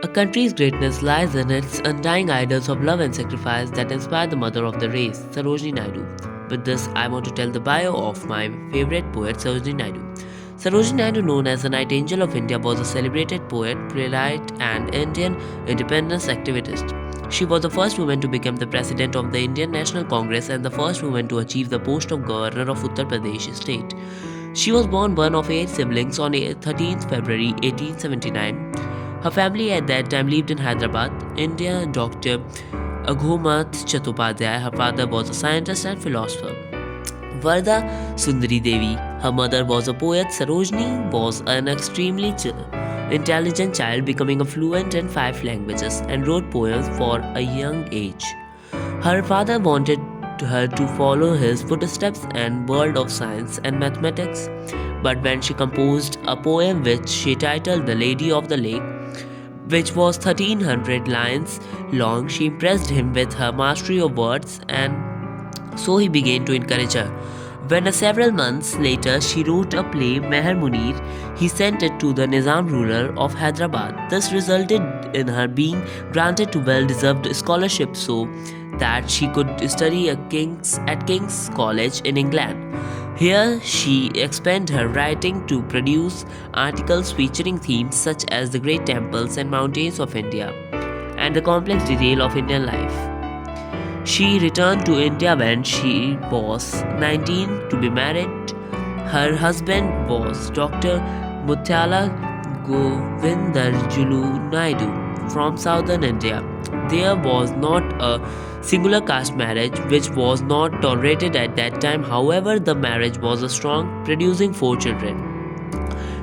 A country's greatness lies in its undying ideals of love and sacrifice that inspire the mother of the race, Sarojini Naidu. With this, I want to tell the bio of my favorite poet, Sarojini Naidu. Sarojini Naidu, known as the Nightingale of India, was a celebrated poet, playwright, and Indian independence activist. She was the first woman to become the president of the Indian National Congress and the first woman to achieve the post of governor of Uttar Pradesh state. She was born one of 8 siblings on 13th February 1879. Her family at that time lived in Hyderabad, India. Dr. Aghomat Chattopadhyay, her father, was a scientist and philosopher. Varda Sundari Devi, her mother, was a poet. Sarojini was an extremely intelligent child, becoming fluent in 5 languages and wrote poems for a young age. Her father wanted her to follow his footsteps in world of science and mathematics, but when she composed a poem which she titled The Lady of the Lake, which was 1300 lines long, she impressed him with her mastery of words, and so he began to encourage her. When several months later she wrote a play, Meher Munir, he sent it to the Nizam ruler of Hyderabad. This resulted in her being granted to well-deserved scholarship so that she could study at King's College in England. Here she expanded her writing to produce articles featuring themes such as the great temples and mountains of India and the complex detail of Indian life. She returned to India when she was 19 to be married. Her husband was Dr. Mutyala Govindarjulu Naidu from southern India. There was not a singular caste marriage, which was not tolerated at that time. However, the marriage was strong, producing 4 children.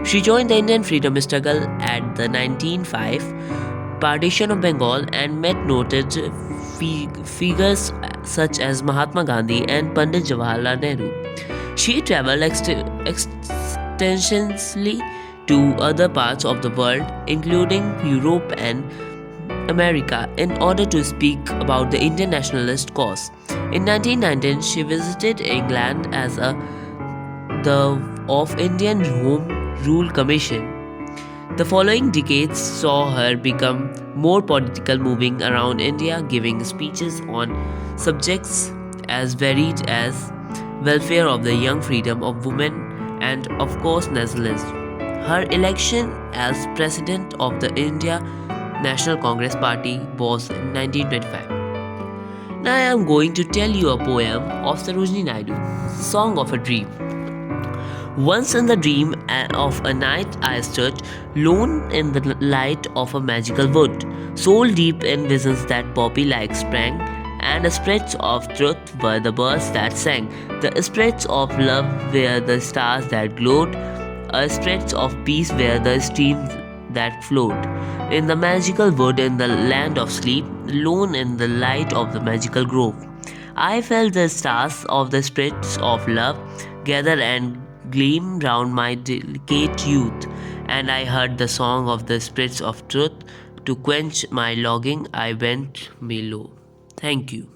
She joined the Indian freedom struggle at the 1905 partition of Bengal and met noted figures such as Mahatma Gandhi and Pandit Jawaharlal Nehru. She traveled extensively to other parts of the world, including Europe and America, in order to speak about the Indian nationalist cause. In 1919, she visited England as the of Indian Home Rule Commission. The following decades saw her become more political, moving around India, giving speeches on subjects as varied as welfare of the young, freedom of women, and of course nationalism. Her election as president of the India National Congress Party was in 1925. Now I am going to tell you a poem of Sarojini Naidu, Song of a Dream. Once in the dream of a night I stood, lone in the light of a magical wood, soul deep in visions that poppy-like sprang, and the spirits of truth were the birds that sang, the spirits of love were the stars that glowed, spirits of peace were the streams that flowed. In the magical wood, in the land of sleep, lone in the light of the magical grove, I felt the stars of the spirits of love gather and gleam round my delicate youth, and I heard the song of the spirits of truth. To quench my longing, I went me low. Thank you.